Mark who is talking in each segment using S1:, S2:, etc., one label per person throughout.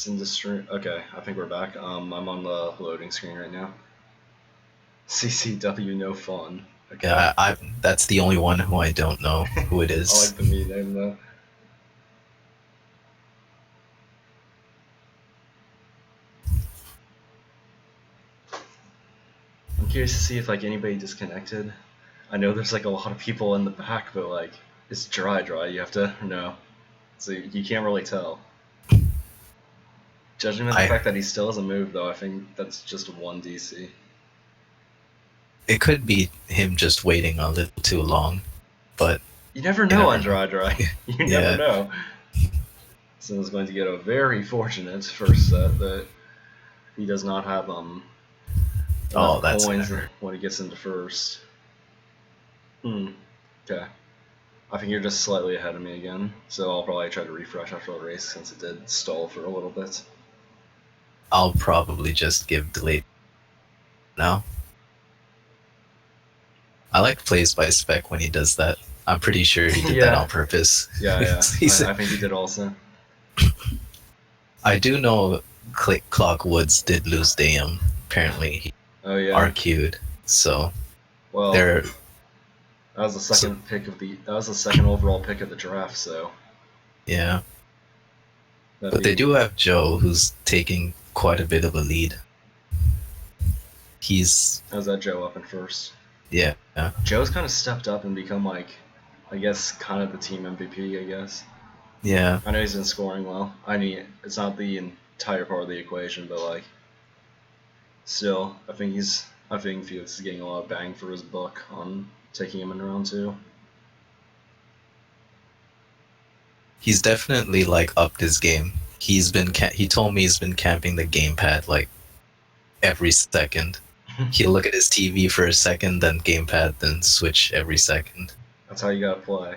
S1: in the stream. Okay, I think we're back. I'm on the loading screen right now. CCW, no fun. Okay.
S2: Yeah, that's the only one who I don't know who it is.
S1: I like the me name though. I'm curious to see if like anybody disconnected. I know there's like a lot of people in the back, but like it's dry. You have to know, so you can't really tell. Judging by the fact that he still hasn't moved, though, I think that's just one DC.
S2: It could be him just waiting a little too long, but
S1: you never know on dry. You never know. Someone's going to get a very fortunate first set that he does not have
S2: that's
S1: coins when he gets into first. Okay. I think you're just slightly ahead of me again, so I'll probably try to refresh after the race since it did stall for a little bit.
S2: I'll probably just give delete now. I like plays by spec when he does that. I'm pretty sure he did that on purpose.
S1: Yeah. I think he did also.
S2: I do know Click Clock Woods did lose Dame. Apparently he RQ'd. So
S1: that was the second that was the second overall pick of the draft, so
S2: yeah. But they do have Joe, who's taking quite a bit of a lead. How's
S1: that Joe up in first?
S2: Yeah.
S1: Joe's kind of stepped up and become like, I guess, kind of the team MVP, I guess.
S2: Yeah.
S1: I know he's been scoring well. I mean, it's not the entire part of the equation, but like, still, I think Felix is getting a lot of bang for his buck on taking him in round 2.
S2: He's definitely like upped his game. He told me he's been camping the gamepad like every second. He'll look at his TV for a second, then gamepad, then switch every second.
S1: That's how you gotta play.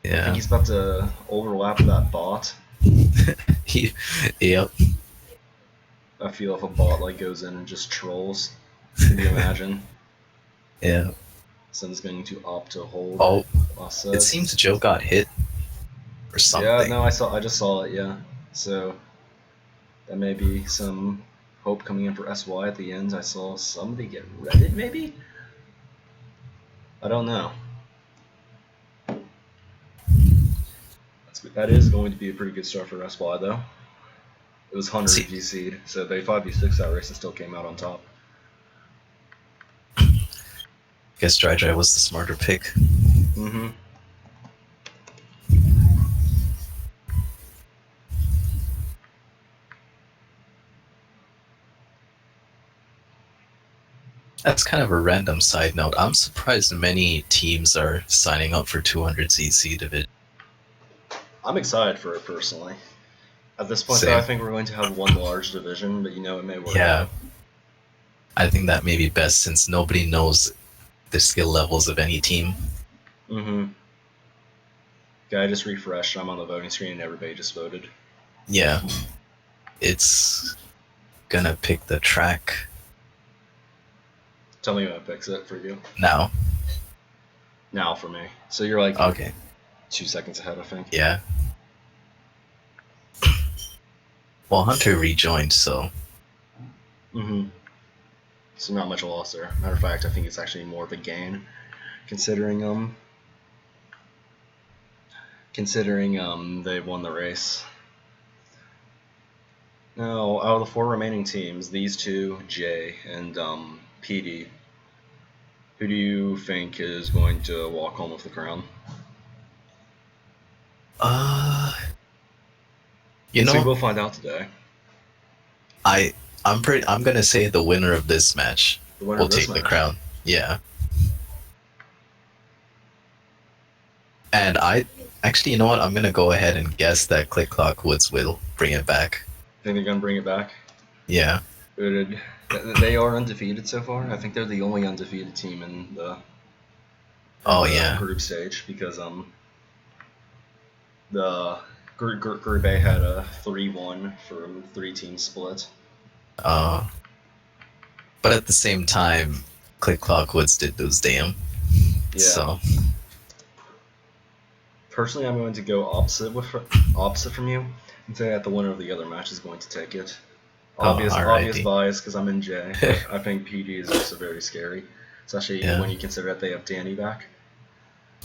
S2: Yeah.
S1: I think he's about to overlap that bot.
S2: Yep.
S1: I feel if a bot like goes in and just trolls. Can you imagine?
S2: Yeah.
S1: Someone's going to opt to hold.
S2: Oh, it seems Joe got hit or something.
S1: Yeah, no, I just saw it. Yeah, so that may be some hope coming in for SY at the end. I saw somebody get redded, maybe. I don't know. That is going to be a pretty good start for SY though. It was 100 GC'd, so they 5v6 that race and still came out on top.
S2: Guess Dry was the smarter pick.
S1: Mm-hmm.
S2: That's kind of a random side note. I'm surprised many teams are signing up for 200 CC division.
S1: I'm excited for it personally. At this point, though, I think we're going to have one large division, but it may work out.
S2: I think that may be best since nobody knows the skill levels of any team.
S1: Mm-hmm. Okay, I just refreshed. I'm on the voting screen and everybody just voted.
S2: Yeah. It's gonna pick the track.
S1: Tell me when it picks it for you.
S2: Now.
S1: Now for me. So you're like
S2: okay.
S1: 2 seconds ahead, I think.
S2: Yeah. Well, Hunter rejoined, so.
S1: Mm-hmm. So not much loss there. Matter of fact, I think it's actually more of a gain, considering they won the race. Now, out of the 4 remaining teams, these two, Jay and PD, who do you think is going to walk home with the crown? We'll find out today.
S2: I'm gonna say the winner of this match will take the crown. Yeah. And actually, you know what? I'm gonna go ahead and guess that Click Clock Woods will bring it back.
S1: Think they're gonna bring it back?
S2: Yeah.
S1: They are undefeated so far. I think they're the only undefeated team in the group stage because the Group A had a 3-1 from 3-team split.
S2: But at the same time, Click Clock Woods did lose Dame. Yeah. So.
S1: Personally, I'm going to go opposite from you. I'd say that the winner of the other match is going to take it.
S2: Oh,
S1: Obvious
S2: alrighty.
S1: bias because I'm in J, but I think PG is also very scary, especially
S2: Yeah.
S1: when you consider that they have Danny back.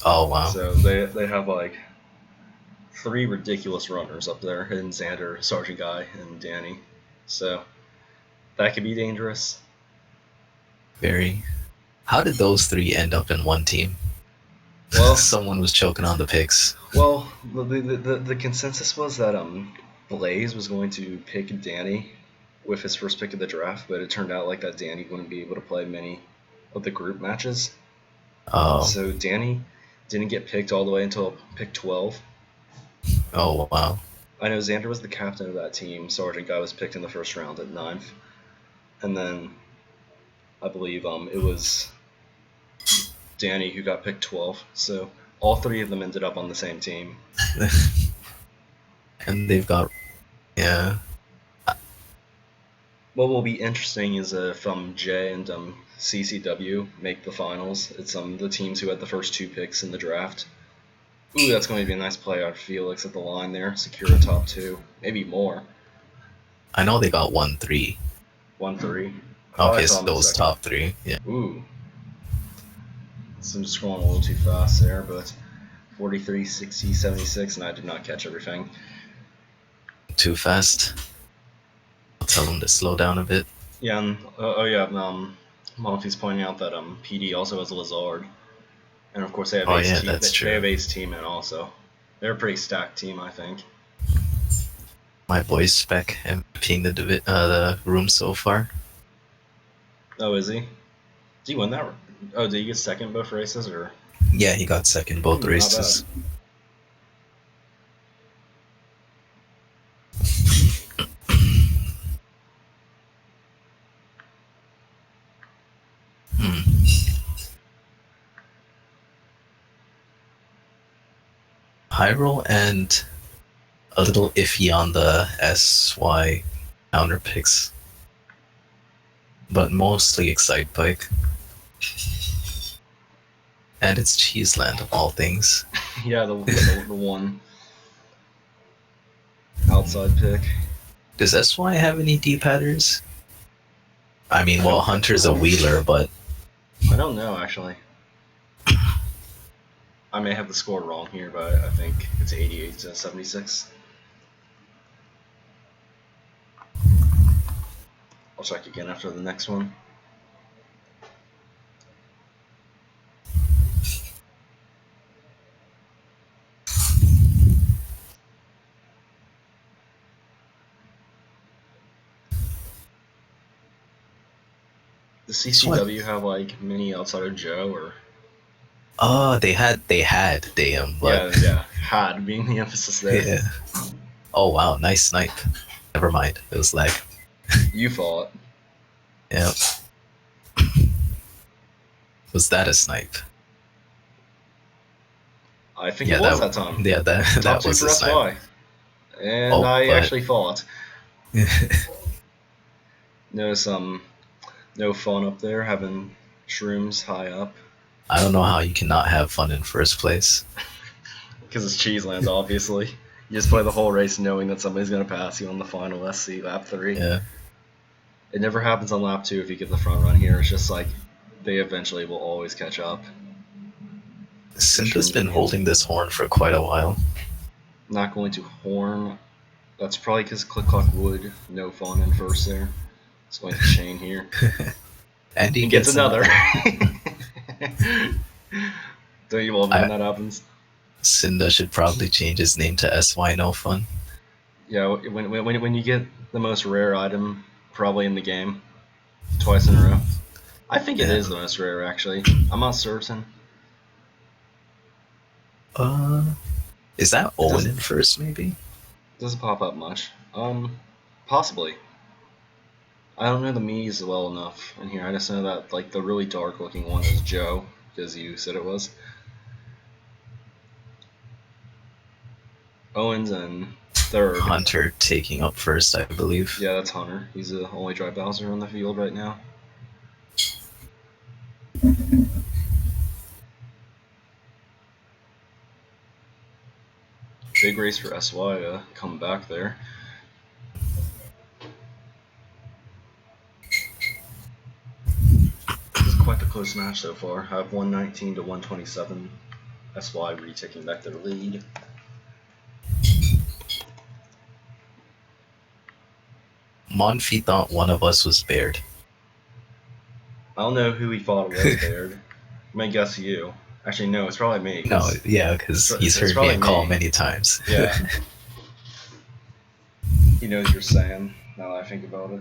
S2: Oh wow.
S1: So they have like three ridiculous runners up there in Xander, Sergeant Guy, and Danny. So that could be dangerous.
S2: Very. How did those three end up in one team?
S1: Well,
S2: Someone was choking on the picks.
S1: the consensus was that Blaze was going to pick Danny with his first pick of the draft, but it turned out like that Danny wouldn't be able to play many of the group matches.
S2: Oh.
S1: So Danny didn't get picked all the way until pick 12.
S2: Oh wow.
S1: I know Xander was the captain of that team. Sergeant Guy was picked in the first round at 9th, and then I believe it was Danny who got picked 12th. So all three of them ended up on the same team.
S2: And they've got, yeah.
S1: What will be interesting is if J and CCW make the finals. It's the teams who had the first 2 picks in the draft. Ooh, that's going to be a nice play out of Felix at the line there. Secure a top 2, maybe more.
S2: I know they got 1-3.
S1: 1-3. Oh, I
S2: Okay,
S1: saw
S2: so
S1: him in
S2: those
S1: second.
S2: top 3. Yeah.
S1: Ooh, so I'm scrolling a little too fast there, but 43, 60, 76, and I did not catch everything.
S2: Too fast. I'll tell them to slow down a bit.
S1: Yeah, and, oh yeah, Monty's pointing out that PD also has Lazard, and of course they have
S2: Oh
S1: Ace
S2: yeah,
S1: Team.
S2: that's
S1: They
S2: true.
S1: have Ace Team in also. They're a pretty stacked team, I think.
S2: My voice spec emptying the room so far.
S1: Oh, is he? Did he win that? Oh, did he get second both races, or?
S2: Yeah, he got second both
S1: Not bad.
S2: races. High roll and a little iffy on the SY counter picks, but mostly Excite Bike. And it's Cheeseland of all things.
S1: Yeah, the one outside pick.
S2: Does SY have any D-patters? I mean, well, Hunter's a wheeler, but
S1: I don't know actually. I may have the score wrong here, but I think it's 88 to 76. I'll check again after the next one. Does CCW have like mini outsider Joe or?
S2: they had damn, but
S1: Yeah, had being the emphasis there.
S2: yeah. Oh wow, nice snipe. Never mind, it was lag.
S1: You fought.
S2: Yeah. Was that a snipe?
S1: I think
S2: Yeah,
S1: it was that time.
S2: Yeah,
S1: Top
S2: that
S1: 2
S2: was
S1: for
S2: a snipe.
S1: SY. And
S2: Oh,
S1: I
S2: but
S1: actually fought. Notice no fun up there having shrooms high up.
S2: I don't know how you cannot have fun in first place.
S1: Because it's Cheeseland, obviously. You just play the whole race knowing that somebody's going to pass you on the final SC lap 3.
S2: Yeah.
S1: It never happens on lap 2 if you get the front run here. It's just like they eventually will always catch up.
S2: Cinda's been holding this horn for quite a while.
S1: Not going to horn. That's probably because Click Clock Wood, no fun in first there. It's going to chain here.
S2: And he
S1: gets another. Don't you love when that happens?
S2: Cinda should probably change his name to SY No Fun.
S1: Yeah, when you get the most rare item probably in the game twice in a row. I think it is the most rare actually. I'm not certain.
S2: Is that Owen in first maybe?
S1: Doesn't pop up much. Possibly. I don't know the Miis well enough in here. I just know that like the really dark looking one is Joe, because you said it was. Owens in third.
S2: Hunter taking up first, I believe.
S1: Yeah, that's Hunter. He's the only dry Bowser on the field right now. big race for SY to come back there. This is quite the close match so far. I have 119 to 127. SY retaking back their lead.
S2: Monfy thought one of us was Baird.
S1: I don't know who he thought was Baird. I may guess you. Actually, no, it's probably me.
S2: No, yeah, because he's heard me call many times.
S1: Yeah. He knows what you're saying, now that I think about it.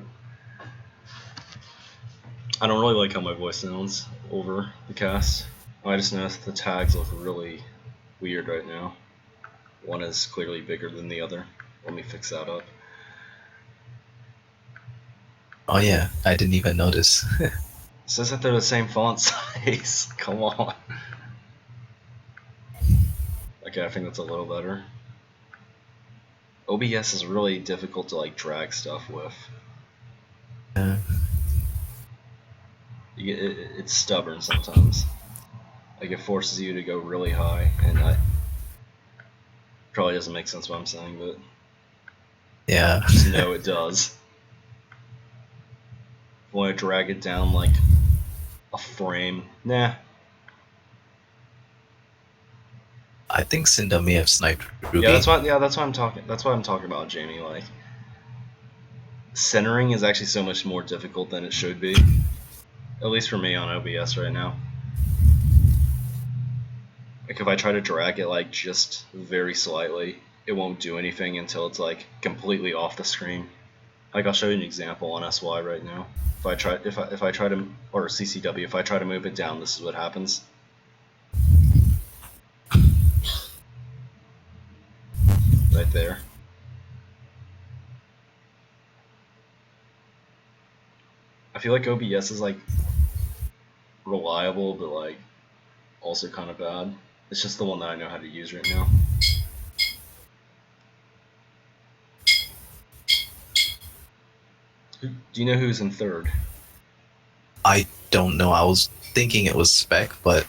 S1: I don't really like how my voice sounds over the cast. I just noticed the tags look really weird right now. One is clearly bigger than the other. Let me fix that up. Oh
S2: yeah, I didn't even notice.
S1: It says that they're the same font size. Come on. Okay, I think that's a little better. OBS is really difficult to like drag stuff with.
S2: Yeah.
S1: It's stubborn sometimes. Like it forces you to go really high, and that probably doesn't make sense what I'm saying, but
S2: yeah,
S1: just know it does. If you want to drag it down like a frame, nah.
S2: I think Cinda may have sniped Ruby.
S1: Yeah, that's what I'm talking. That's what I'm talking about, Jamie. Like centering is actually so much more difficult than it should be. At least for me on OBS right now. Like if I try to drag it like just very slightly, it won't do anything until it's like completely off the screen. Like I'll show you an example on SY right now. If I try to, or CCW, if I try to move it down, this is what happens. Right there. I feel like OBS is like reliable, but like also kind of bad. It's just the one that I know how to use right now. Do you know who's in third?
S2: I don't know. I was thinking it was Spec, but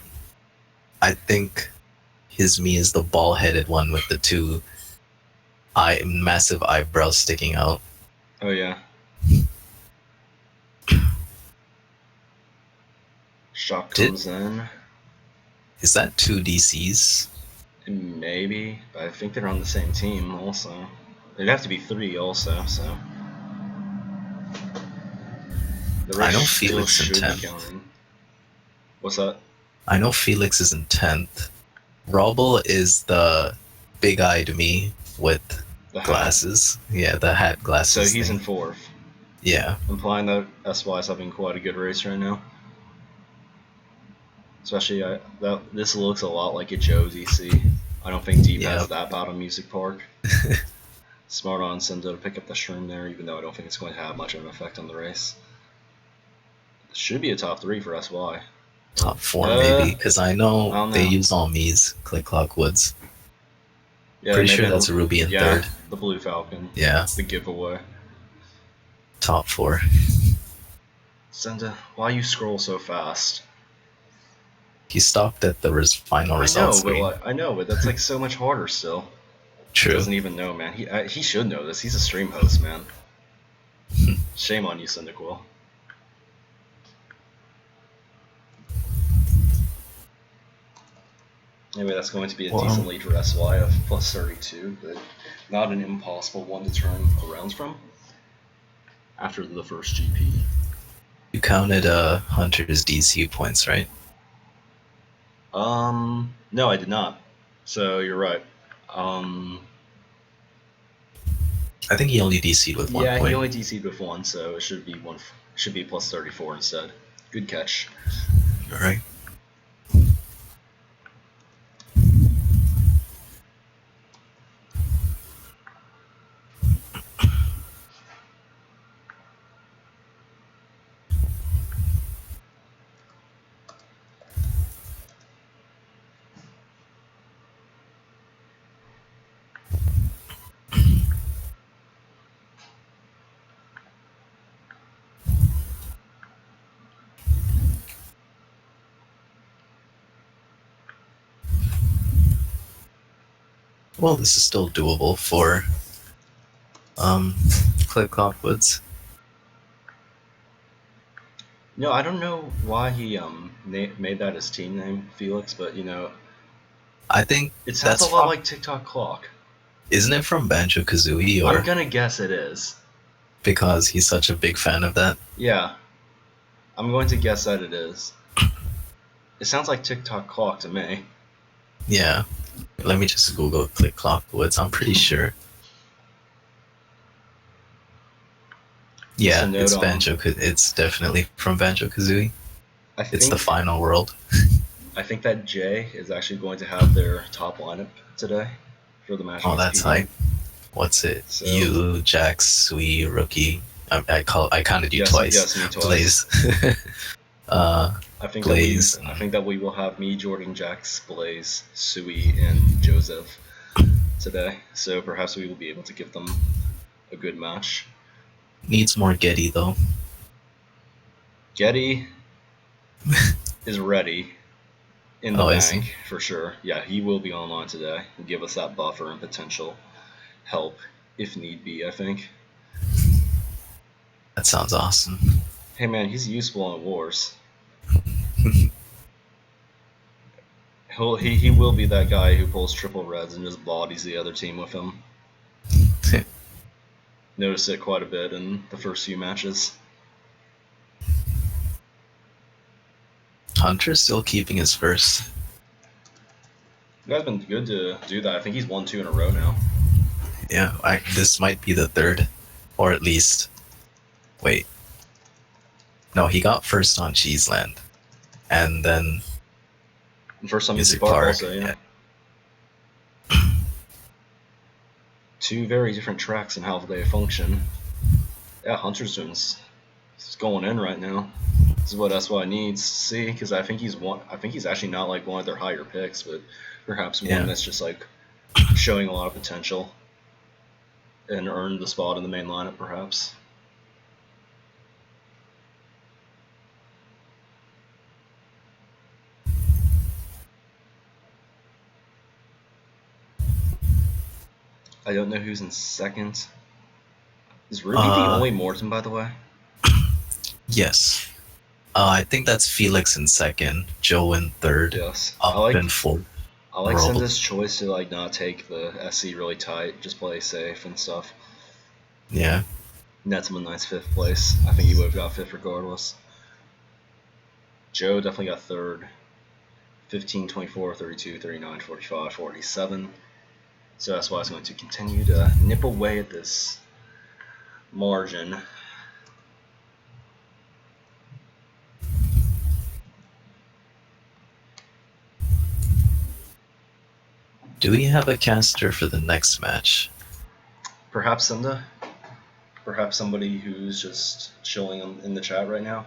S2: I think his me is the ball-headed one with the two massive eyebrows sticking out.
S1: Oh yeah. Shock comes in.
S2: Is that two DCs?
S1: Maybe, but I think they're on the same team also. It'd have to be 3 also, so.
S2: I know Felix in 10th.
S1: What's that?
S2: I know Felix is in 10th. Robble is the big eye to me with the glasses. Hat. Yeah, the hat glasses.
S1: So he's in 4th.
S2: Yeah.
S1: Implying that SY is having quite a good race right now. Especially, this looks a lot like a Joe DC. I don't think Deep has that bad a music park. Smart on Cinder to pick up the shroom there, even though I don't think it's going to have much of an effect on the race. It should be a top 3 for SY.
S2: Top 4 maybe, because I know they use all me's, Click Clock Woods. Yeah, pretty sure that's Ruby in 3rd.
S1: The Blue Falcon.
S2: Yeah.
S1: The giveaway.
S2: Top 4.
S1: Cinder, why you scroll so fast?
S2: He stopped at the final results screen.
S1: I know, but that's like so much harder still.
S2: True.
S1: He doesn't even know, man. He should know this. He's a stream host, man. Shame on you, Cyndaquil. Anyway, that's going to be a decent lead for SY of plus 32, but not an impossible one to turn around from after the first GP.
S2: You counted Hunter's DC points, right?
S1: No, I did not. So you're right.
S2: I think he only DC'd with 1 point.
S1: Yeah, he only DC'd with 1, so it should be plus 34 instead. Good catch.
S2: All right. Well, this is still doable for um Click Clockwoods.
S1: No, I don't know why he made that his team name, Felix, but
S2: I think
S1: it sounds a
S2: that's
S1: lot
S2: from,
S1: like TikTok Clock.
S2: isn't it from Banjo Kazooie,
S1: I'm
S2: or
S1: gonna guess it is.
S2: because he's such a big fan of that?
S1: Yeah, I'm going to guess that it is. It sounds like TikTok Clock to me.
S2: Yeah. Let me just Google Click Clockwoods. I'm pretty sure.
S1: Just a
S2: Yeah,
S1: note
S2: it's
S1: on.
S2: It's definitely from Banjo Kazooie.
S1: I
S2: It's the
S1: think
S2: final world.
S1: I think that Jay is actually going to have their top lineup today for the match
S2: Oh,
S1: against
S2: that's
S1: P1.
S2: hype. What's it?
S1: So
S2: You, Jax, Sui, Rookie. I counted you
S1: yes,
S2: twice.
S1: yes, me twice.
S2: Blaze. uh, Blaze.
S1: I think that we will have me, Jordan, Jax, Blaze, Sui, and Joseph today. So perhaps we will be able to give them a good match.
S2: Needs more Getty though.
S1: Getty is ready in the
S2: Oh, is he?
S1: bank for sure. Yeah, he will be online today and give us that buffer and potential help if need be, I think.
S2: That sounds awesome.
S1: Hey man, he's useful in wars. He will be that guy who pulls triple reds and just bodies the other team with him. Noticed it quite a bit in the first few matches.
S2: Hunter's still keeping his first.
S1: You guys been good to do that. I think he's won 2 in a row now.
S2: Yeah, this might be the third, or at least. Wait. No, he got first on Cheeseland, and then
S1: And first time Music
S2: Music
S1: Park
S2: Park.
S1: also, yeah.
S2: Yeah.
S1: 2 very different tracks and how they function. Yeah, Hunter's doing he's going in right now. This is what SY needs to see because I think he's actually not like one of their higher picks, but perhaps one that's just like showing a lot of potential and earned the spot in the main lineup, perhaps. I don't know who's in second. Is Ruby the only Morton, by the way?
S2: Yes. I think that's Felix in second, Joe in third,
S1: Yes.
S2: up in fourth.
S1: I like
S2: Roll.
S1: Cinda's choice to like not take the SC really tight, just play safe and stuff.
S2: Yeah.
S1: Nets him a nice 5th place. I think he would have got 5th regardless. Joe definitely got 3rd. 15, 24, 32, 39, 45, 47. So that's why I was going to continue to nip away at this margin.
S2: Do we have a caster for the next match?
S1: Perhaps Cinda? Perhaps somebody who's just chilling in the chat right now?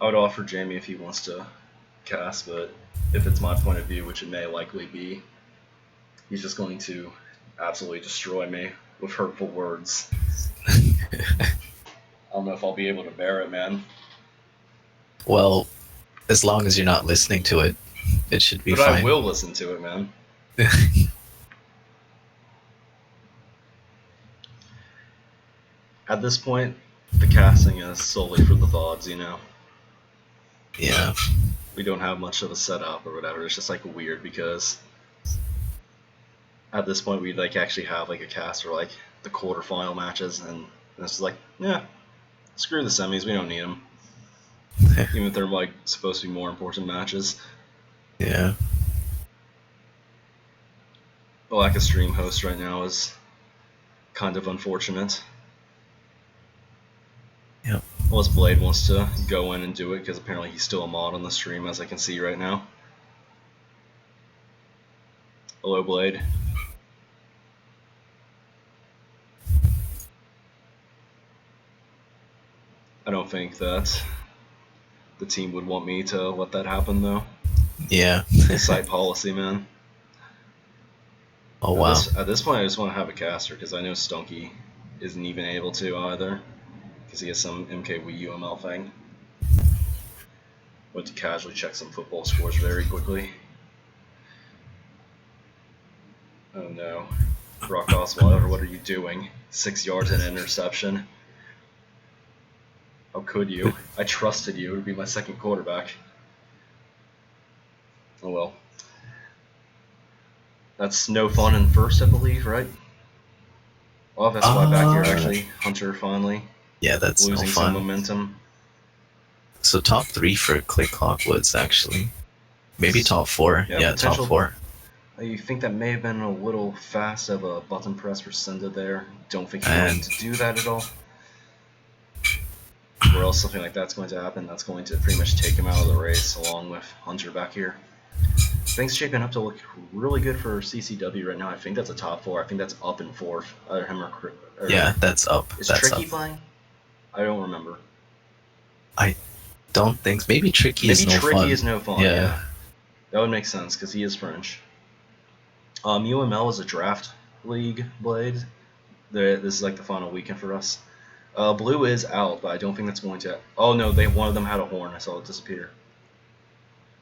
S1: I would offer Jamie if he wants to cast, but if it's my point of view, which it may likely be, he's just going to absolutely destroy me with hurtful words. I don't know if I'll be able to bear it, man.
S2: Well, as long as you're not listening to it, it should be
S1: but
S2: fine.
S1: I will listen to it, man. At this point, the casting is solely for the VODs, you know?
S2: Yeah.
S1: We don't have much of a setup or whatever. It's just like weird because at this point we'd like actually have like a cast for like the quarterfinal matches, and it's just like, yeah, screw the semis, we don't need them. Even if they're like supposed to be more important matches.
S2: Yeah.
S1: The lack of stream host right now is kind of unfortunate.
S2: Yep.
S1: Unless Blade wants to go in and do it, because apparently he's still a mod on the stream, as I can see right now. Hello, Blade. I don't think that the team would want me to let that happen, though.
S2: Yeah.
S1: The site policy, man.
S2: Oh wow.
S1: At this point, I just want to have a caster because I know Stunky isn't even able to either because he has some MKW UML thing. Went to casually check some football scores very quickly. Oh no. Brock Osweiler, what are you doing? 6 yards and an interception. How could you? I trusted you to be my second quarterback. Oh well. That's no fun in first, I believe, right? Oh, that's why back here, actually. Hunter finally
S2: Yeah, that's
S1: losing
S2: no
S1: some
S2: fun.
S1: momentum.
S2: So top 3 for Click Clock Woods, actually. Maybe top 4. Yeah, top 4.
S1: You think that may have been a little fast of a button press for Senda there. Don't think he's going to do that at all. Or else something like that's going to happen. That's going to pretty much take him out of the race along with Hunter back here. Things shaping up to look really good for CCW right now. I think that's a top 4. I think that's up in 4th. Either him or
S2: yeah, that's up.
S1: Is
S2: that's
S1: Tricky
S2: up.
S1: playing? I don't remember.
S2: I don't think. Maybe Tricky is no fun.
S1: Maybe Tricky is no fun,
S2: yeah.
S1: That would make sense because he is French. UML is a draft league blade. This is like the final weekend for us. Blue is out, but I don't think that's going to. Oh no, one of them had a horn. I saw it disappear.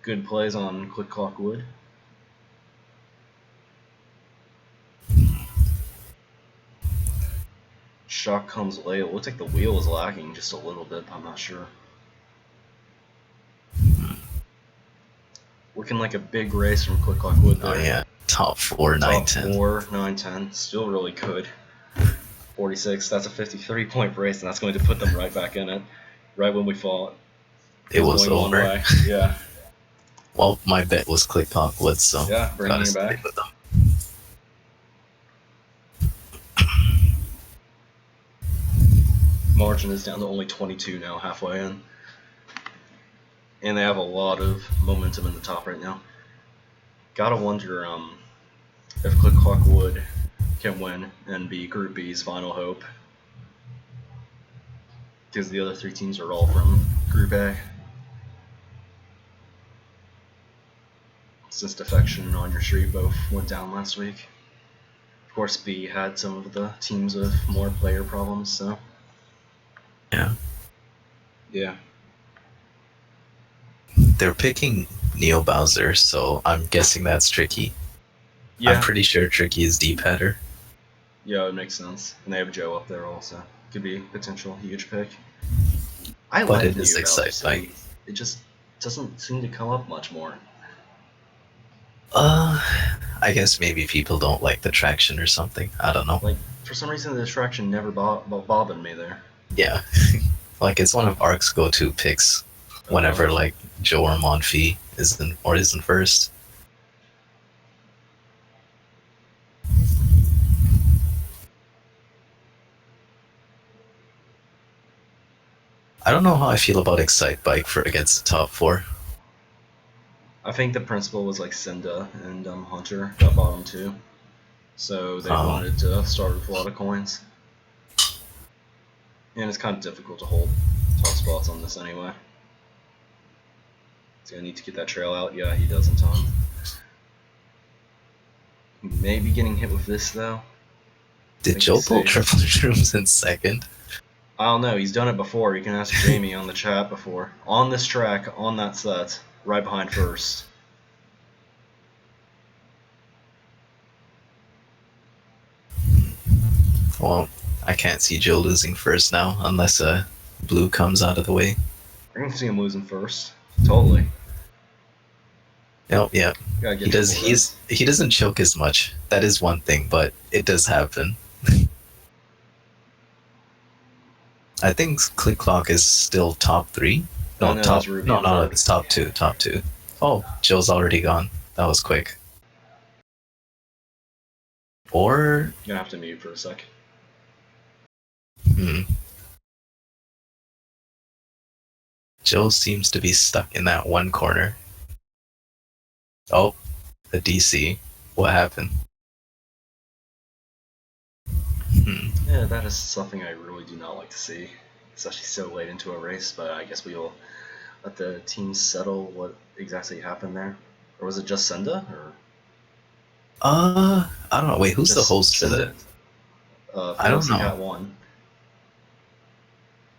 S1: Good plays on Click Clock Wood. Shock comes late. It looks like the wheel is lacking just a little bit. I'm not sure. Looking like a big race from Click Clock Wood there.
S2: Oh yeah, top 4, 9, 10.
S1: Top 4, 9, 10. Still really good. 46. That's a 53-point race, and that's going to put them right back in it. Right when we fought.
S2: It was over.
S1: Yeah.
S2: Well, my bet was Click Clock Woods, so
S1: yeah, bringing it back.
S2: With them.
S1: Margin is down to only 22 now, halfway in. And they have a lot of momentum in the top right now. Gotta wonder if Click Clock Wood can win and be Group B's final hope. Because the other 3 teams are all from Group A. Since Defection and On Your Street both went down last week. Of course, B had some of the teams with more player problems, so.
S2: Yeah.
S1: Yeah.
S2: They're picking Neo Bowser, so I'm guessing that's Tricky. Yeah. I'm pretty sure Tricky is D-Patter.
S1: Yeah, it makes sense. And they have Joe up there also. Could be a potential huge pick. I
S2: but
S1: like
S2: it is exciting.
S1: It just doesn't seem to come up much more.
S2: I guess maybe people don't like the traction or something. I don't know.
S1: Like, for some reason, the traction never bothered me there.
S2: Yeah. Like, it's one of Ark's go-to picks whenever, like, Joe or Monfy isn't first. I don't know how I feel about Excite Bike for against the top 4.
S1: I think the principal was like Senda and Hunter got bottom 2. So they wanted to start with a lot of coins. And it's kind of difficult to hold top spots on this anyway. He's going to need to get that trail out. Yeah, he does in time. Maybe getting hit with this, though.
S2: Did Joe pull triple shrooms in second?
S1: I don't know. He's done it before. You can ask Jamie on the chat before. On this track, on that set, right behind first.
S2: Well, I can't see Joe losing first now, unless Blue comes out of the way.
S1: I can see him losing first. Totally.
S2: Oh, yeah. He does. He doesn't choke as much. That is one thing, but it does happen. I think Click Clock is still top 3. No, it's top 2. Top 2. Oh, Joe's already gone. That was quick. Or
S1: you're gonna have to mute for a sec.
S2: Joe seems to be stuck in that one corner. Oh, the DC. What happened?
S1: Yeah, that is something I really do not like to see, especially so late into a race, but I guess we will let the teams settle what exactly happened there? Or was it just Senda? Or
S2: I don't know. Wait, who's the
S1: just
S2: host for that?
S1: Senda?
S2: I don't
S1: Feroxy
S2: know.
S1: Cat won.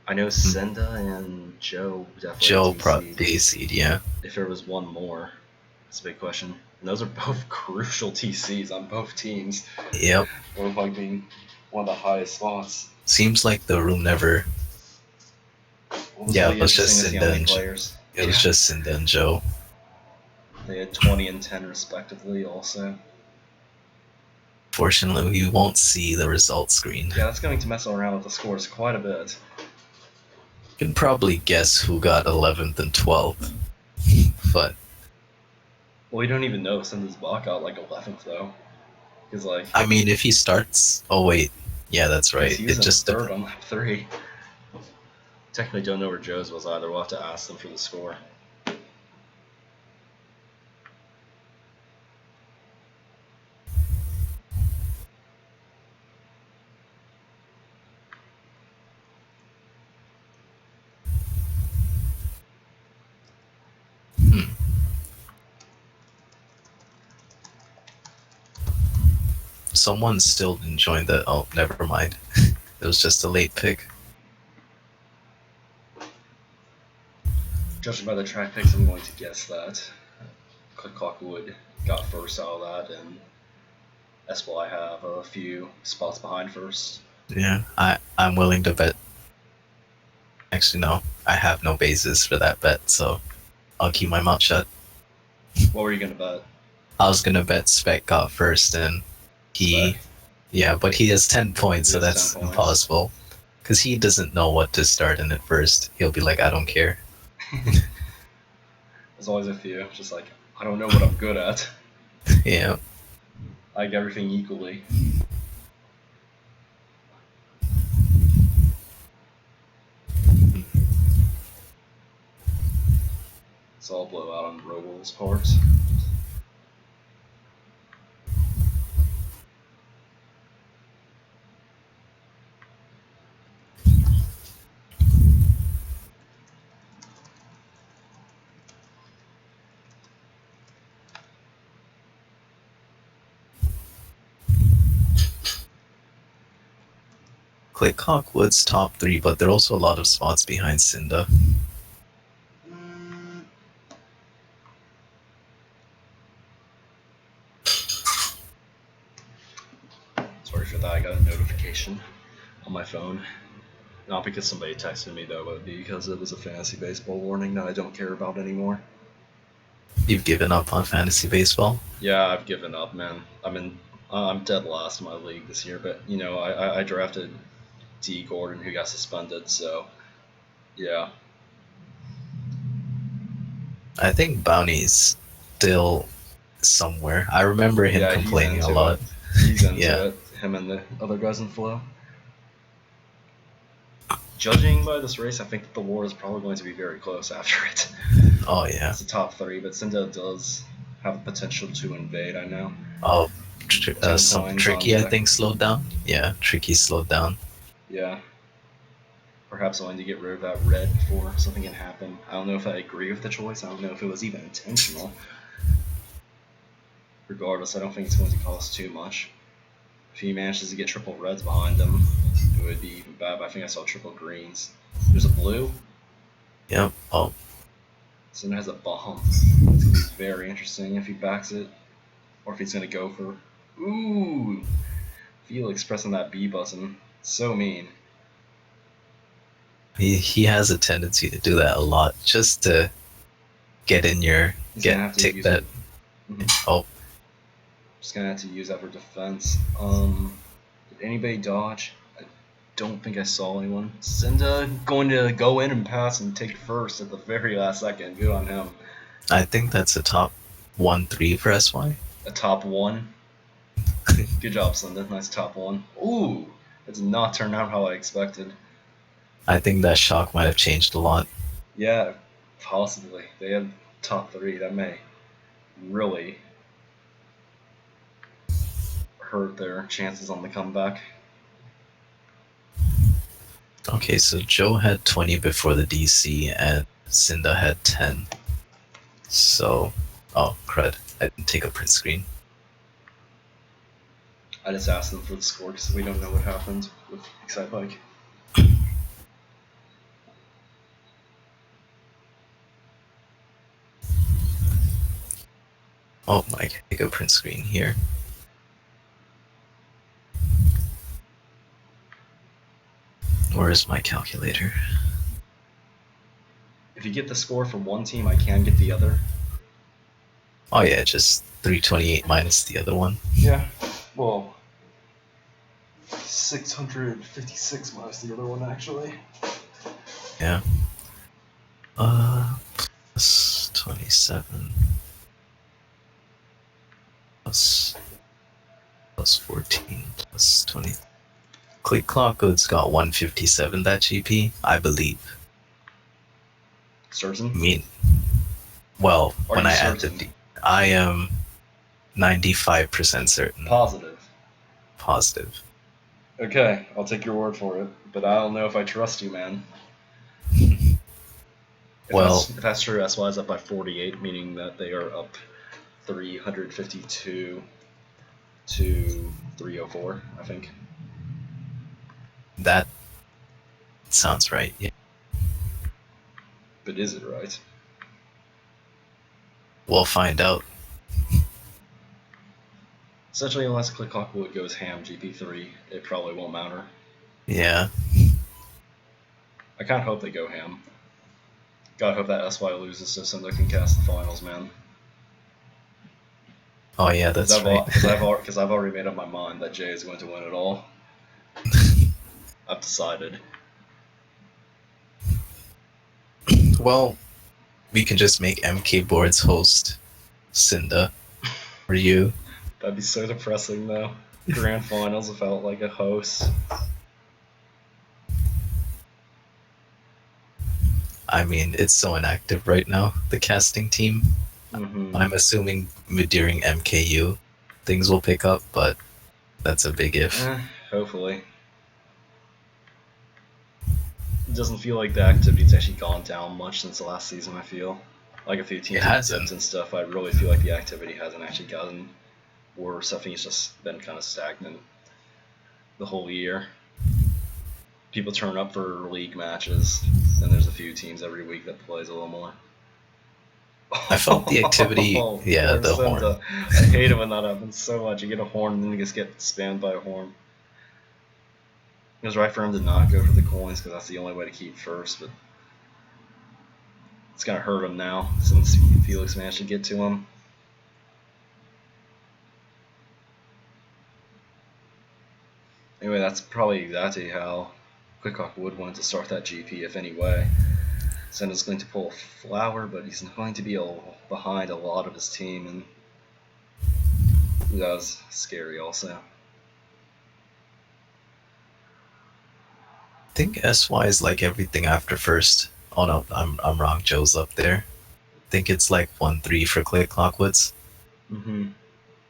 S1: I know
S2: Hmm.
S1: Senda and Joe definitely
S2: Joe
S1: DC'd.
S2: DC'd, yeah.
S1: If there was one more, that's a big question. And those are both crucial TCs on both teams.
S2: Yep.
S1: Or like being one of the highest spots.
S2: Seems like the room never.
S1: What was
S2: Yeah,
S1: really
S2: it was just
S1: interesting to see how
S2: Cinda
S1: many
S2: and
S1: players.
S2: it was
S1: Yeah.
S2: just Cinda and Joe.
S1: They had 20 and 10 respectively also.
S2: Fortunately, we won't see the results screen.
S1: Yeah, that's going to mess around with the scores quite a bit.
S2: You can probably guess who got 11th and 12th, but
S1: Well, we don't even know if Cinda's bot got like 11th though. Because like,
S2: I mean, if he starts, oh wait, yeah, that's
S1: because
S2: right.
S1: he was
S2: It
S1: in
S2: just
S1: third on lap 3. Technically don't know where Joe's was either. We'll have to ask them for the score.
S2: someone still didn't join the. Oh, never mind. It was just a late pick.
S1: Judging by the track picks, I'm going to guess that Click Clock Wood got first out of that, and Espel I have a few spots behind first.
S2: Yeah, I'm willing to bet. Actually, no, I have no basis for that bet, so I'll keep my mouth shut.
S1: What were you gonna bet?
S2: I was gonna bet Spec got first, and he,
S1: Spec?
S2: yeah, but he has 10 points,
S1: He
S2: so
S1: has
S2: that's
S1: 10 points.
S2: impossible. Because he doesn't know what to start in at first. He'll be like, I don't care.
S1: There's always a few. Just like, I don't know what I'm good at.
S2: Yeah.
S1: I like everything equally. So I'll blow out on Rogel's part.
S2: Click Hawkwood's top 3, but there are also a lot of spots behind Cinda.
S1: Sorry for that, I got a notification on my phone. Not because somebody texted me though, but because it was a fantasy baseball warning that I don't care about anymore.
S2: You've given up on fantasy baseball?
S1: Yeah, I've given up, man. I'm dead last in my league this year, but you know, I drafted D. Gordon who got suspended, so yeah.
S2: I think Bounty's still somewhere. I remember him
S1: Yeah, he's
S2: complaining a
S1: into
S2: lot.
S1: it. He's
S2: Yeah.
S1: into it. Him and the other guys in flow. Judging by this race, I think that the war is probably going to be very close after it.
S2: Oh, yeah.
S1: It's the top 3, but Cinda does have the potential to invade, I know.
S2: Oh,
S1: 10
S2: some
S1: points
S2: Tricky,
S1: on
S2: I
S1: deck.
S2: think, slowed down. Yeah, Tricky slowed down.
S1: Yeah. Perhaps wanting to get rid of that red before something can happen. I don't know if I agree with the choice. I don't know if it was even intentional. Regardless, I don't think it's going to cost too much. If he manages to get triple reds behind him, it would be even bad, but I think I saw triple greens. There's a blue.
S2: Yep. Oh,
S1: Cinder has a bomb. It's going to be very interesting if he backs it, or if he's going to go for... Ooh! Felix pressing that B button. So mean.
S2: he has a tendency to do that a lot, just to get in your
S1: He's going to have to
S2: take
S1: use
S2: that.
S1: it.
S2: Oh,
S1: Just going to have to use that for defense. Did anybody dodge? I don't think I saw anyone. Cinda going to go in and pass and take first at the very last second. Good on him.
S2: I think that's a top 1-3 for SY.
S1: A top 1. Good job, Cinda. Nice top 1. Ooh! That did not turn out how I expected.
S2: I think that shock might have changed a lot.
S1: Yeah, possibly. They had top 3. That may really hurt their chances on the comeback.
S2: Okay, so Joe had 20 before the DC, and Cinda had 10. So, oh, crud. I didn't take a print screen.
S1: I just asked them for the score because we don't know what happened with Excite Bike.
S2: Oh my, take a print screen here. Where is my calculator?
S1: If you get the score for one team, I can get the other.
S2: Oh yeah, just 328 minus the other one.
S1: Yeah. Well, 656 minus the other one, actually.
S2: Yeah. Plus 27. Plus 14. Plus 20. Click Clock Goods got 157 that GP, I believe.
S1: Certain?
S2: I mean, well,
S1: Are
S2: when
S1: you
S2: I add
S1: certain?
S2: I am 95% certain.
S1: Positive.
S2: Positive.
S1: Okay, I'll take your word for it, but I don't know if I trust you, man. If that's true, SY is up by 48, meaning that they are up 352 to 304, I think.
S2: That sounds right, yeah.
S1: But is it right?
S2: We'll find out.
S1: Essentially, unless Click Clockwood goes ham GP3, it probably won't matter.
S2: Yeah.
S1: I kind of hope they go ham. God, hope that SY loses so Cinder can cast the finals, man.
S2: Oh yeah, that's right.
S1: Because I've already made up my mind that Jay is going to win it all. I've decided.
S2: Well, we can just make MK Boards host Cinda for you.
S1: That'd be so depressing, though. Grand finals without like a host.
S2: I mean, it's so inactive right now, the casting team.
S1: Mm-hmm.
S2: I'm assuming during MKU things will pick up, but that's a big if.
S1: Hopefully. It doesn't feel like the activity's actually gone down much since the last season, I feel. Like a few teams have dipped and stuff, I really feel like the activity hasn't actually gotten worse. I think it's just been kind of stagnant the whole year. People turn up for league matches, and there's a few teams every week that plays a little more.
S2: I felt the activity, yeah, the horn.
S1: I hate it when that happens so much. You get a horn and then you just get spammed by a horn. It was right for him to not go for the coins because that's the only way to keep first, but it's gonna hurt him now since Felix managed to get to him. Anyway, that's probably exactly how Quickhawk would want to start that GP, if any way. Senna's going to pull a flower, but he's going to be behind a lot of his team, and that was scary also.
S2: I think SY is like everything after first. Oh no, I'm wrong. Joe's up there. I think it's like 1-3 for Click Clockwoods.
S1: Mm-hmm.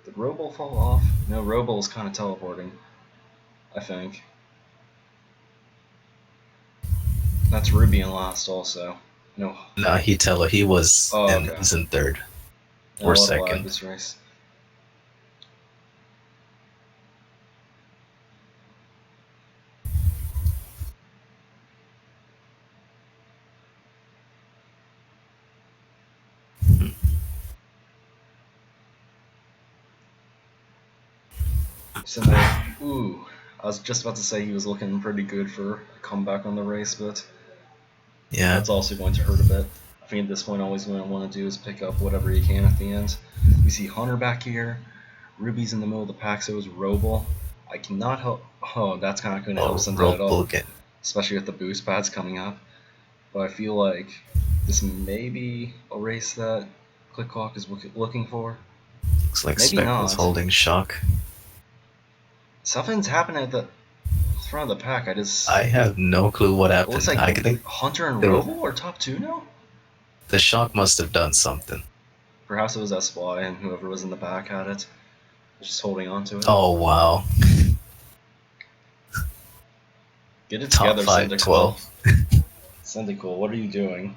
S1: Did Robo fall off? No, Robo's kind of teleporting, I think. That's Ruby in last also. No.
S2: Nah, he was
S1: okay.
S2: He's in third. Or second.
S1: This race. So, ooh, I was just about to say he was looking pretty good for a comeback on the race, but
S2: yeah,
S1: that's also going to hurt a bit. I think at this point, all he's going to want to do is pick up whatever he can at the end. We see Hunter back here. Ruby's in the middle of the pack, so is Roble. I cannot help. Oh, that's kind of going to help Cinder at all, especially with the boost pads coming up. But I feel like this may be a race that Clickhawk is looking for.
S2: Looks like Spec was holding shock.
S1: Something's happening at the front of the pack. I
S2: have no clue what happened.
S1: It looks like I think Hunter and Roble are top 2 now?
S2: The shock must have done something.
S1: Perhaps it was SY and whoever was in the back had it. Just holding on to it.
S2: Oh, wow.
S1: Get it together, Syndicool. Syndicool, what are you doing?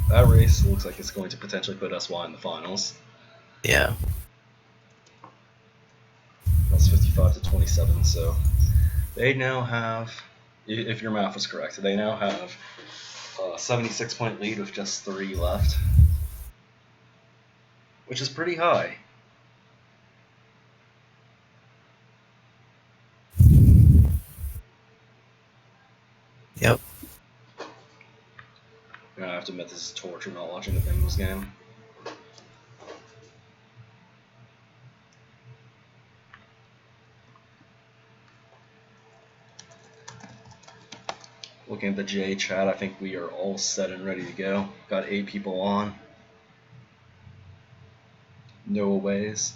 S1: that race looks like it's going to potentially put SY in the finals.
S2: Yeah.
S1: That's 55 to 27. So they now have, if your math was correct, they now have a 76-point lead with just 3 left, which is pretty high.
S2: Yep.
S1: I have to admit, this is torture not watching the Bengals game. Looking at the J chat, I think we are all set and ready to go. Got 8 people on. No aways.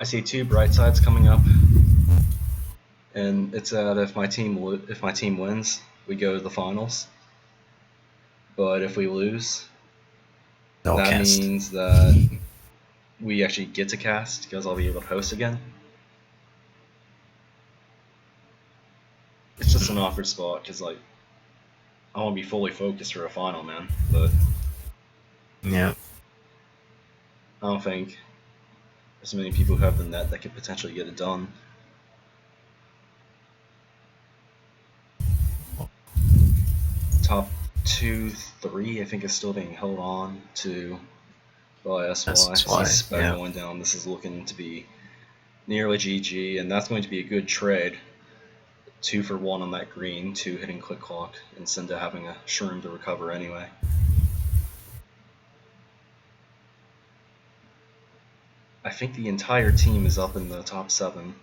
S1: I see 2 bright sides coming up, and it's that if my team wins, we go to the finals. But if we lose,
S2: No
S1: that
S2: cast.
S1: means that we actually get to cast because I'll be able to host again. It's just an awkward spot because I want to be fully focused for a final, man. But
S2: Yeah.
S1: I don't think there's many people who have the net that could potentially get it done. Top 2, 3, I think, is still being held on to by SY.
S2: That's
S1: I
S2: why.
S1: see Spec
S2: Yeah.
S1: going down. This is looking to be nearly GG, and that's going to be a good trade. 2 for 1 on that green, 2 hitting click clock, instead of having a shroom to recover anyway. I think the entire team is up in the top 7.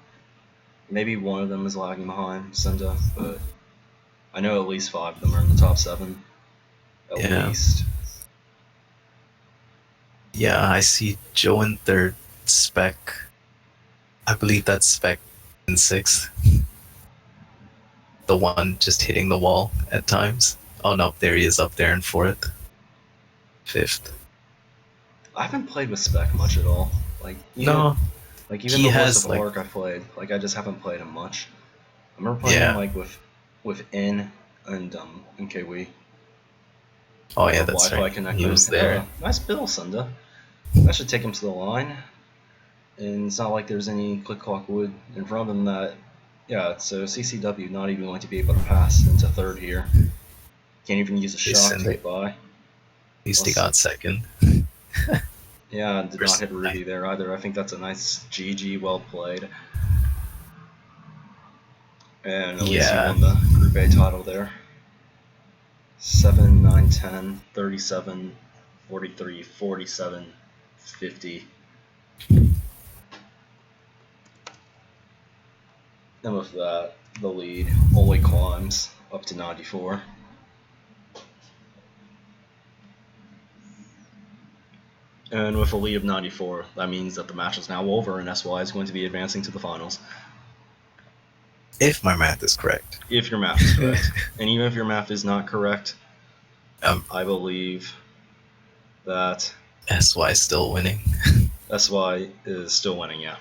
S1: Maybe one of them is lagging behind Senda, but I know at least 5 of them are in the top 7. At
S2: Yeah.
S1: least.
S2: Yeah, I see Joe in 3rd, Spec. I believe that's Spec in 6th. The one just hitting the wall at times. Oh no, there he is up there in 4th. 5th.
S1: I haven't played with Spec much at all. Even
S2: he
S1: the
S2: has,
S1: Voice of Arc I've played, I just haven't played him much. I remember playing
S2: Yeah.
S1: him with N and MKW.
S2: Oh yeah,
S1: Or
S2: that's
S1: Wi-Fi
S2: right.
S1: connector.
S2: He was there.
S1: Nice build, Sunda. That should take him to the line. And it's not like there's any click clock wood in front of him that. Yeah, so CCW not even going to be able to pass into 3rd here. Can't even use a shock to get by.
S2: At least he got 2nd.
S1: Yeah, did not hit Ruby
S2: Nice.
S1: there either. I think that's a nice GG, well played. And at least he won the Group A title there. 7, 9, 10, 37, 43, 47, 50. And with that, the lead only climbs up to 94. And with a lead of 94, that means that the match is now over and SY is going to be advancing to the finals.
S2: If my math is correct.
S1: If your math is correct. And even if your math is not correct, I believe that
S2: SY is still winning.
S1: SY is still winning, yeah.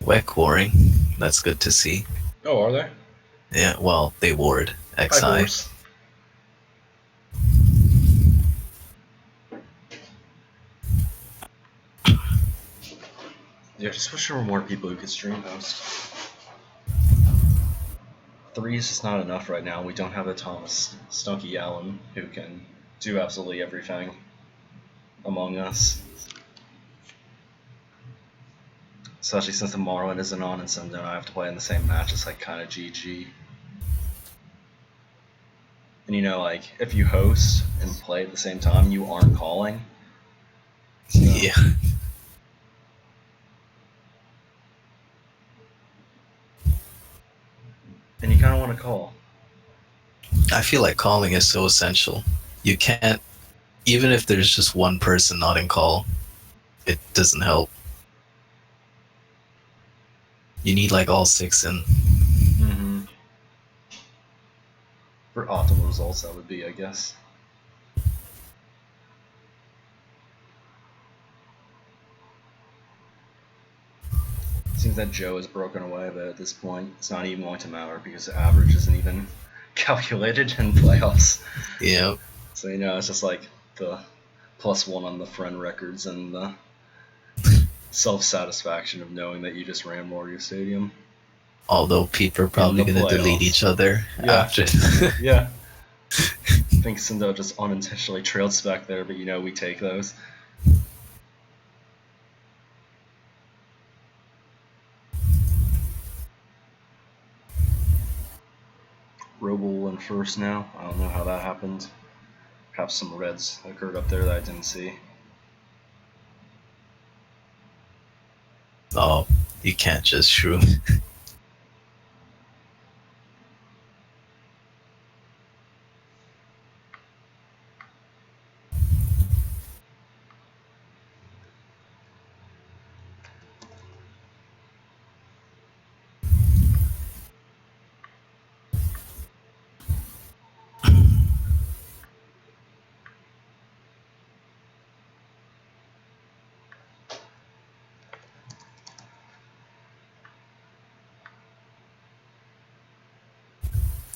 S2: WEC warring. That's good to see.
S1: Oh, are they?
S2: Yeah, well, they ward XI. Yeah, just wish there were more people who could stream host.
S1: 3 is just not enough right now. We don't have a Thomas Stunky Allen who can do absolutely everything among us. Especially since the Marlin isn't on and Sunday and I have to play in the same match. It's like kind of GG. And you know, like, if you host and play at the same time, you aren't calling. So,
S2: Yeah.
S1: and you kind of want to call.
S2: I feel like calling is so essential. You can't, even if there's just one person not in call, it doesn't help. You need like all 6 in.
S1: Mm-hmm. For optimal results, that would be, I guess. Seems that Joe is broken away, but at this point, it's not even going to matter because the average isn't even calculated in playoffs.
S2: Yeah.
S1: So, you know, it's just like the +1 on the friend records and the self-satisfaction of knowing that you just ran Warrior Stadium.
S2: Although people are probably going to delete each other after.
S1: Yeah. I think Sindo just unintentionally trailed Spec there, but you know, we take those. Robo in first now. I don't know how that happened. Perhaps some reds occurred up there that I didn't see.
S2: Oh, you can't just shrew.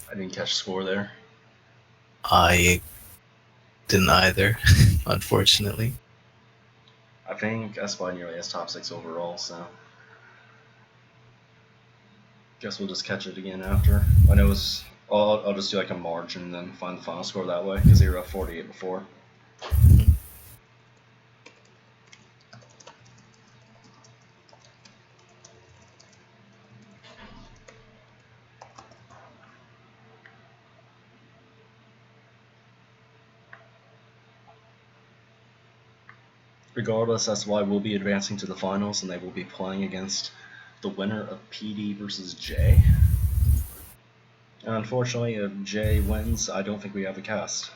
S1: I didn't catch score there.
S2: I didn't either, unfortunately.
S1: I think SY nearly has top 6 overall, so guess we'll just catch it again after. I know it's. I'll just do like a margin and then find the final score that way because they were up 48 before. Regardless, SY will be advancing to the finals and they will be playing against the winner of PD versus J. And unfortunately, if J wins, I don't think we have a cast.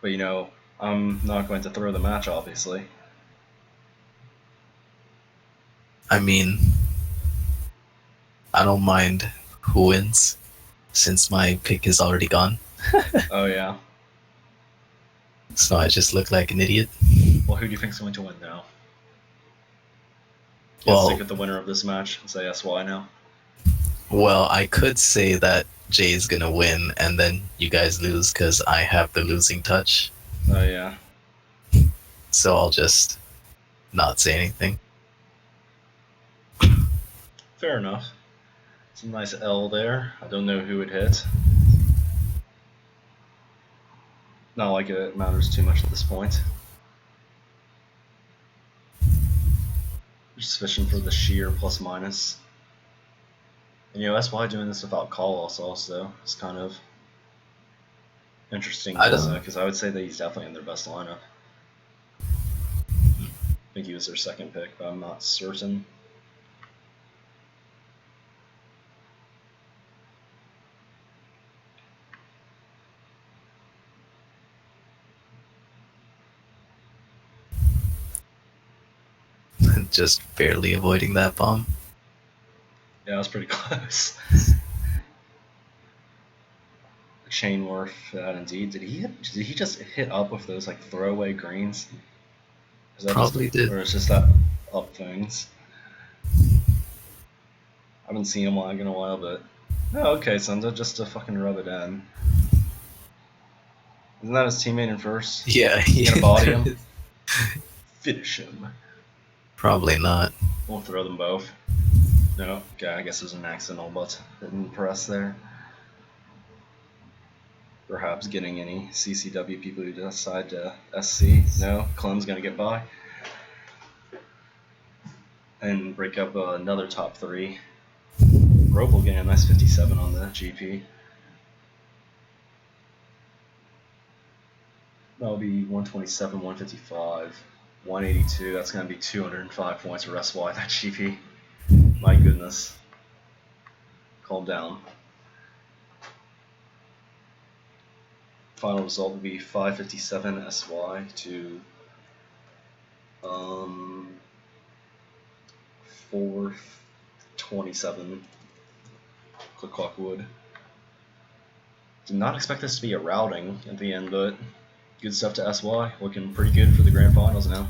S1: But you know, I'm not going to throw the match, obviously.
S2: I mean, I don't mind who wins since my pick is already gone.
S1: Oh yeah.
S2: So I just look like an idiot.
S1: Well, who do you think's going to win now?
S2: Well,
S1: stick with the winner of this match and say SY now.
S2: Well, I could say that Jay is gonna win, and then you guys lose because I have the losing touch.
S1: Oh yeah.
S2: So I'll just not say anything.
S1: Fair enough. It's a nice L there. I don't know who it hit. Not like it matters too much at this point. Just fishing for the sheer plus minus. And you know, that's why doing this without Carlos also is kind of interesting because I would say that he's definitely in their best lineup. I think he was their second pick, but I'm not certain.
S2: Just barely avoiding that bomb.
S1: Yeah, that was pretty close. Chainworth, indeed. Did he just hit up with those like throwaway greens?
S2: Probably did.
S1: Or it's just that up things? I haven't seen him lag in a while, but okay, Sunda, just to fucking rub it in. Isn't that his teammate in first?
S2: Yeah,
S1: you gonna body him? Finish him.
S2: Probably not.
S1: We'll throw them both. No, okay, I guess it was an accidental but didn't press there. perhaps getting any CCW people who decide to SC. No, Clem's gonna get by and break up another top 3. Rope will get a nice 57 on the GP. That'll be 127, 155, 182. That's going to be 205 points for SY, that GP. My goodness. Calm down. Final result will be 557 SY to 427 Click Clock Wood. Did not expect this to be a routing at the end, but good stuff to SY. Looking pretty good for the grand finals now.